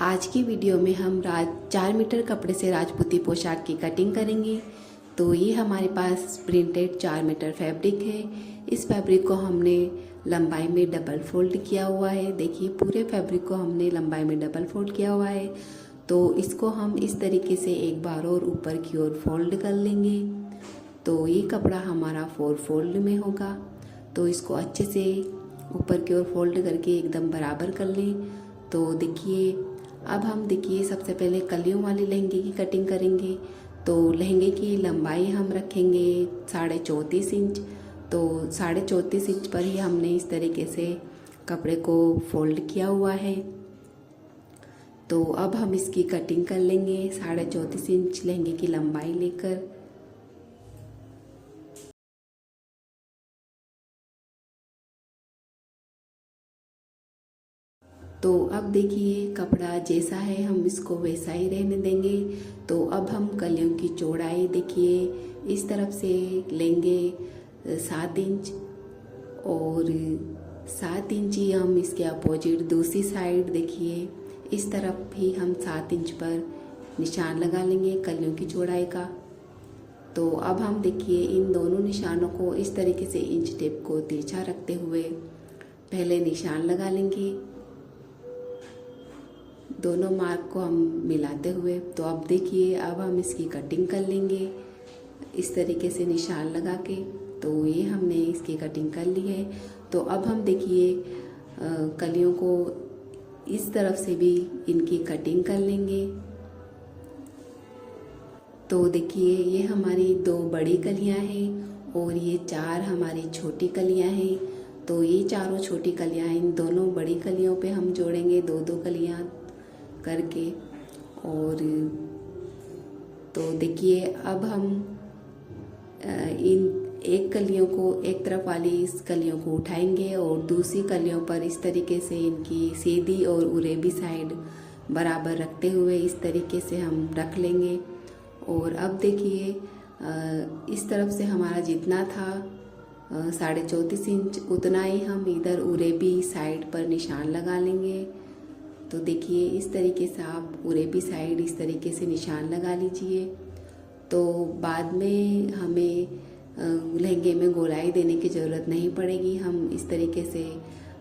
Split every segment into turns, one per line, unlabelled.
आज की वीडियो में हम 4 मीटर कपड़े से राजपूती पोशाक की कटिंग करेंगे। तो ये हमारे पास प्रिंटेड 4 मीटर फैब्रिक है। इस फैब्रिक को हमने लंबाई में डबल फोल्ड किया हुआ है। देखिए पूरे फैब्रिक को हमने लंबाई में डबल फोल्ड किया हुआ है। तो इसको हम इस तरीके से एक बार और ऊपर की ओर फोल्ड कर लेंगे। तो ये कपड़ा हमारा 4 फोल्ड में होगा। तो इसको अच्छे से ऊपर की ओर फोल्ड करके एकदम बराबर कर लें। तो देखिए अब हम सबसे पहले कलियों वाले लहंगे की कटिंग करेंगे। तो लहंगे की लंबाई हम रखेंगे 34.5 इंच। तो 34.5 इंच पर ही हमने इस तरीके से कपड़े को फोल्ड किया हुआ है। तो अब हम इसकी कटिंग कर लेंगे 34.5 इंच लहंगे की लंबाई लेकर। तो अब देखिए कपड़ा जैसा है हम इसको वैसा ही रहने देंगे। तो अब हम कलियों की चौड़ाई देखिए इस तरफ से लेंगे 7 इंच और 7 इंच ही हम इसके अपोजिट दूसरी साइड देखिए इस तरफ भी हम 7 इंच पर निशान लगा लेंगे कलियों की चौड़ाई का। तो अब हम देखिए इन दोनों निशानों को इस तरीके से इंच टेप को तिरछा रखते हुए पहले निशान लगा लेंगे, दोनों मार्क को हम मिलाते हुए। तो अब देखिए अब हम इसकी कटिंग कर लेंगे इस तरीके से निशान लगा के। तो ये हमने इसकी कटिंग कर ली है। तो अब हम देखिए कलियों को इस तरफ से भी इनकी कटिंग कर लेंगे। तो देखिए ये हमारी 2 बड़ी कलियां हैं और ये 4 हमारी छोटी कलियां हैं। तो ये चारों छोटी कलियां इन दोनों बड़ी कलियों पे हम जोड़ेंगे 2-2 कलियां करके। और तो देखिए अब हम इन एक कलियों को एक तरफ वाली इस कलियों को उठाएंगे और दूसरी कलियों पर इस तरीके से इनकी सीधी और उरेबी साइड बराबर रखते हुए इस तरीके से हम रख लेंगे। और अब देखिए इस तरफ से हमारा जितना था 34.5 इंच उतना ही हम इधर उरेबी साइड पर निशान लगा लेंगे। तो देखिए इस तरीके से आप उरेबी साइड इस तरीके से निशान लगा लीजिए। तो बाद में हमें लहंगे में गोलाई देने की ज़रूरत नहीं पड़ेगी। हम इस तरीके से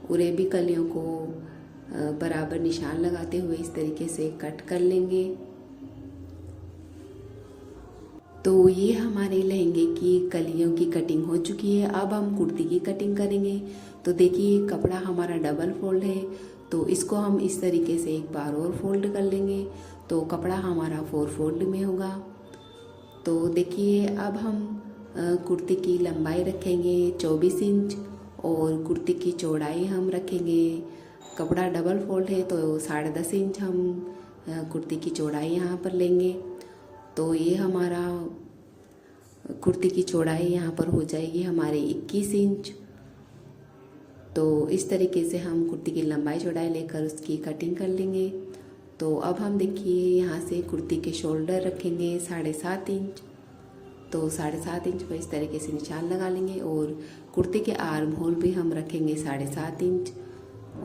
उरेबी कलियों को बराबर निशान लगाते हुए इस तरीके से कट कर लेंगे। तो ये हमारे लहंगे की कलियों की कटिंग हो चुकी है। अब हम कुर्ती की कटिंग करेंगे। तो देखिए कपड़ा हमारा डबल फोल्ड है। तो इसको हम इस तरीके से एक बार और फोल्ड कर लेंगे। तो कपड़ा हमारा 4 फोल्ड में होगा। तो देखिए अब हम कुर्ती की लंबाई रखेंगे 24 इंच और कुर्ती की चौड़ाई हम रखेंगे, कपड़ा डबल फोल्ड है तो 10.5 इंच हम कुर्ती की चौड़ाई यहाँ पर लेंगे। तो ये हमारा कुर्ती की चौड़ाई यहाँ पर हो जाएगी हमारे 21 इंच। तो इस तरीके से हम कुर्ती की लंबाई चौड़ाई लेकर उसकी कटिंग कर लेंगे। तो अब हम देखिए यहाँ से कुर्ती के शोल्डर रखेंगे 7.5 इंच। तो 7.5 इंच पर इस तरीके से निशान लगा लेंगे और कुर्ती के आर्म होल भी हम रखेंगे 7.5 इंच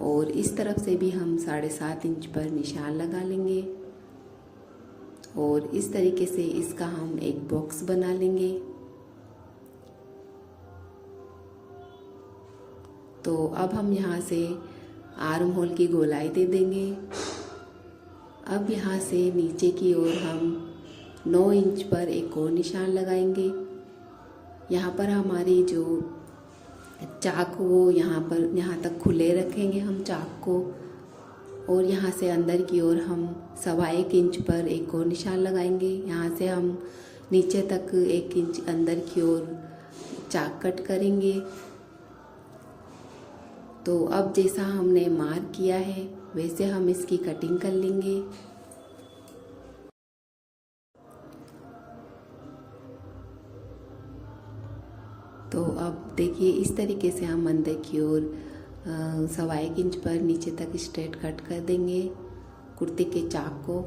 और इस तरफ से भी हम 7.5 इंच पर निशान लगा लेंगे। और इस तरीके से इसका हम एक बॉक्स बना लेंगे। तो अब हम यहाँ से आर्म होल की गोलाई दे देंगे। अब यहाँ से नीचे की ओर हम 9 इंच पर एक और निशान लगाएंगे। यहाँ पर हमारी जो चाक वो यहाँ तक खुले रखेंगे हम चाक को। और यहाँ से अंदर की ओर हम 1.25 इंच पर एक और निशान लगाएंगे। यहाँ से हम नीचे तक 1 इंच अंदर की ओर चाक कट करेंगे। तो अब जैसा हमने मार्क किया है वैसे हम इसकी कटिंग कर लेंगे। तो अब देखिए इस तरीके से हम अंदर की ओर 1.25 इंच पर नीचे तक स्ट्रेट कट कर देंगे कुर्ती के चाक को।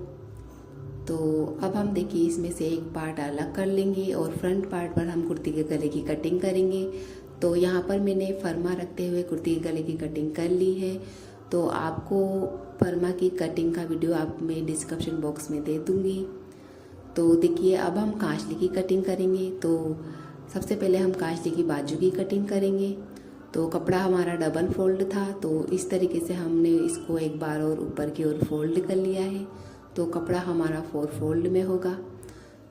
तो अब हम देखिए इसमें से एक पार्ट अलग कर लेंगे और फ्रंट पार्ट पर हम कुर्ती के गले की कटिंग करेंगे। तो यहाँ पर मैंने फरमा रखते हुए कुर्ती के गले की कटिंग कर ली है। तो आपको परमा की कटिंग का वीडियो आप मैं डिस्क्रिप्शन बॉक्स में दे दूँगी। तो देखिए अब हम कांचली की कटिंग करेंगे। तो सबसे पहले हम कांचली की बाजू की कटिंग करेंगे। तो कपड़ा हमारा डबल फोल्ड था, तो इस तरीके से हमने इसको एक बार और ऊपर की ओर फोल्ड कर लिया है। तो कपड़ा हमारा 4 फोल्ड में होगा।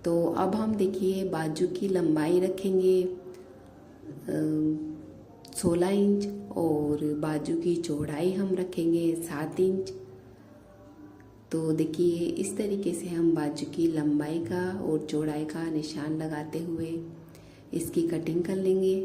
तो अब हम देखिए बाजू की लंबाई रखेंगे 16 इंच और बाजू की चौड़ाई हम रखेंगे 7 इंच। तो देखिए इस तरीके से हम बाजू की लंबाई का और चौड़ाई का निशान लगाते हुए इसकी कटिंग कर लेंगे।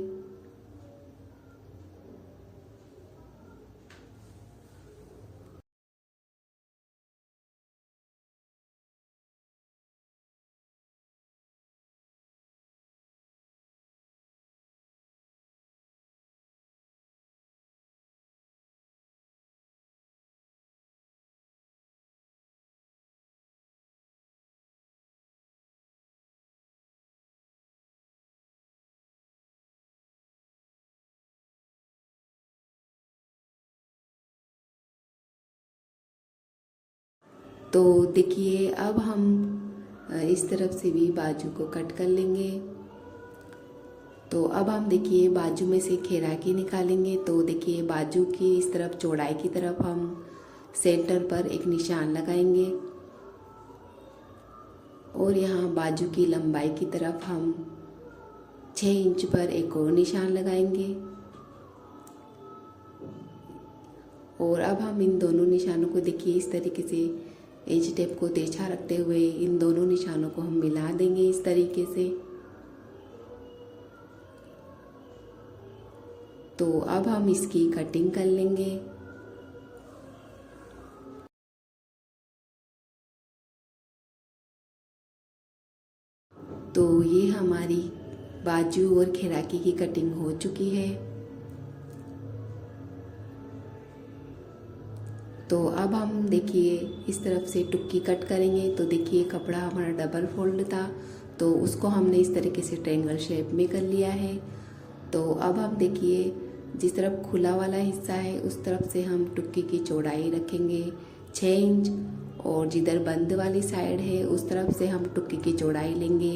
तो देखिए अब हम इस तरफ से भी बाजू को कट कर लेंगे। तो अब हम देखिए बाजू में से खैराकी निकालेंगे। तो देखिए बाजू की इस तरफ चौड़ाई की तरफ हम सेंटर पर एक निशान लगाएंगे और यहाँ बाजू की लंबाई की तरफ हम 6 इंच पर एक और निशान लगाएंगे। और अब हम इन दोनों निशानों को देखिए इस तरीके से एज टेप को तिरछा रखते हुए इन दोनों निशानों को हम मिला देंगे इस तरीके से। तो अब हम इसकी कटिंग कर लेंगे। तो ये हमारी बाजू और खैराकी की कटिंग हो चुकी है। तो अब हम देखिए इस तरफ से टुक्की कट करेंगे। तो देखिए कपड़ा हमारा डबल फोल्ड था, तो उसको हमने इस तरीके से ट्रायंगल शेप में कर लिया है। तो अब हम देखिए जिस तरफ खुला वाला हिस्सा है उस तरफ से हम टुक्की की चौड़ाई रखेंगे 6 इंच और जिधर बंद वाली साइड है उस तरफ से हम टुक्की की चौड़ाई लेंगे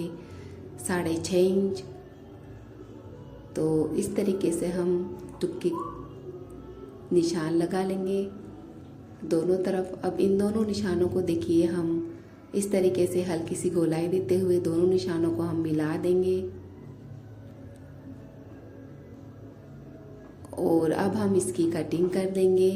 6.5 इंच। तो इस तरीके से हम टुक्की निशान लगा लेंगे दोनों तरफ। अब इन दोनों निशानों को देखिए हम इस तरीके से हल्की सी गोलाई देते हुए दोनों निशानों को हम मिला देंगे और अब हम इसकी कटिंग कर देंगे।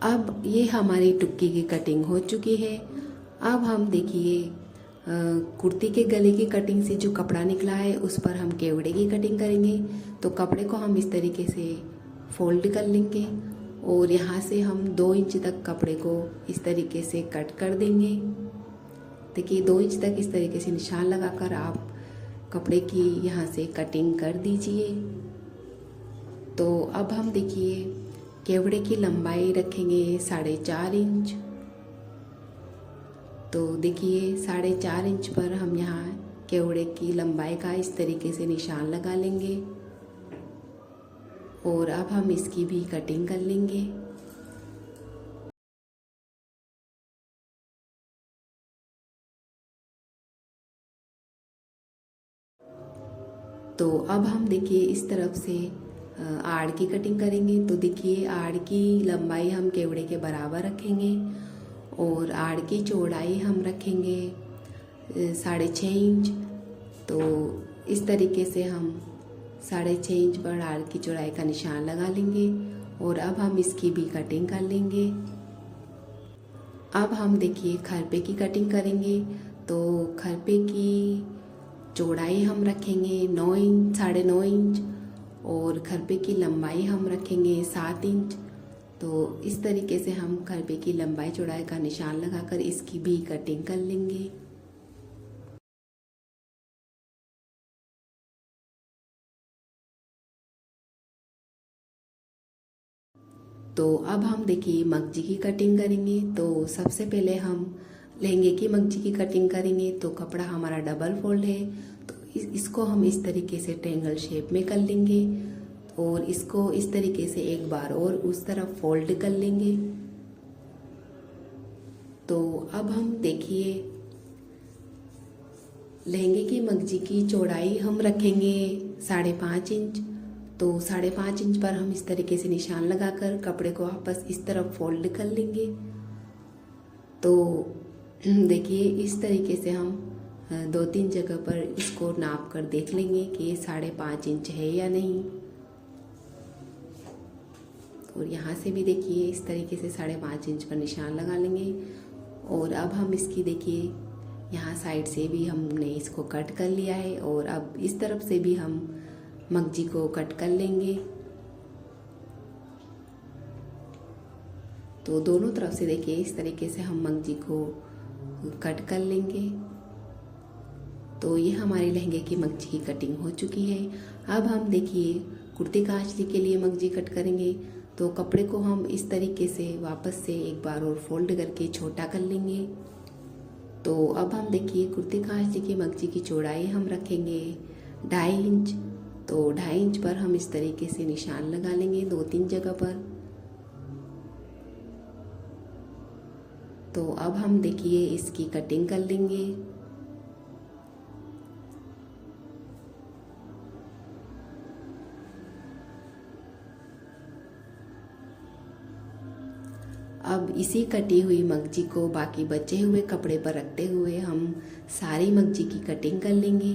अब ये हमारी टुक्की की कटिंग हो चुकी है। अब हम देखिए कुर्ती के गले की कटिंग से जो कपड़ा निकला है उस पर हम केवड़े की कटिंग करेंगे। तो कपड़े को हम इस तरीके से फोल्ड कर लेंगे और यहाँ से हम 2 इंच तक कपड़े को इस तरीके से कट कर देंगे। देखिए 2 इंच तक इस तरीके से निशान लगाकर आप कपड़े की यहाँ से कटिंग कर दीजिए। तो अब हम देखिए केवड़े की लंबाई रखेंगे 4.5 इंच। तो देखिए 4.5 इंच पर हम यहाँ केवड़े की लंबाई का इस तरीके से निशान लगा लेंगे और अब हम इसकी भी कटिंग कर लेंगे। तो अब हम देखिए इस तरफ से आड़ की कटिंग करेंगे। तो देखिए आड़ की लंबाई हम केवड़े के बराबर रखेंगे और आड़ की चौड़ाई हम रखेंगे 6.5 इंच। तो इस तरीके से हम 6.5 इंच पर आड़ की चौड़ाई का निशान लगा लेंगे और अब हम इसकी भी कटिंग कर लेंगे। अब हम देखिए खरपे की कटिंग करेंगे। तो खरपे की चौड़ाई हम रखेंगे 9 इंच 9.5 इंच और खरपे की लंबाई हम रखेंगे 7 इंच। तो इस तरीके से हम खरपे की लंबाई चौड़ाई का निशान लगाकर इसकी भी कटिंग कर लेंगे। तो अब हम देखिए मगजी की कटिंग करेंगे। तो सबसे पहले हम लहंगे की मगजी की कटिंग करेंगे। तो कपड़ा हमारा डबल फोल्ड है, तो इसको हम इस तरीके से ट्रायंगल शेप में कर लेंगे और इसको इस तरीके से एक बार और उस तरफ फोल्ड कर लेंगे। तो अब हम देखिए लहंगे की मगजी की चौड़ाई हम रखेंगे 5.5 इंच। तो 5.5 इंच पर हम इस तरीके से निशान लगाकर कपड़े को वापस इस तरफ फोल्ड कर लेंगे। तो देखिए इस तरीके से हम 2-3 जगह पर इसको नाप कर देख लेंगे कि ये 5.5 इंच है या नहीं। और यहाँ से भी देखिए इस तरीके से 5.5 इंच पर निशान लगा लेंगे। और अब हम इसकी देखिए यहाँ साइड से भी हमने इसको कट कर लिया है और अब इस तरफ से भी हम मगजी को कट कर लेंगे। तो दोनों तरफ से देखिए इस तरीके से हम मगजी को कट कर लेंगे। तो ये हमारे लहंगे की मगजी की कटिंग हो चुकी है। अब हम देखिए कुर्ती कांचली के लिए मगजी कट करेंगे। तो कपड़े को हम इस तरीके से वापस से एक बार और फोल्ड करके छोटा कर लेंगे। तो अब हम देखिए कुर्ती कांचली की मगजी की चौड़ाई हम रखेंगे 2.5 इंच। तो 2.5 इंच पर हम इस तरीके से निशान लगा लेंगे 2-3 जगह पर। तो अब हम देखिए इसकी कटिंग कर लेंगे। अब इसी कटी हुई मगजी को बाकी बचे हुए कपड़े पर रखते हुए हम सारी मगजी की कटिंग कर लेंगे।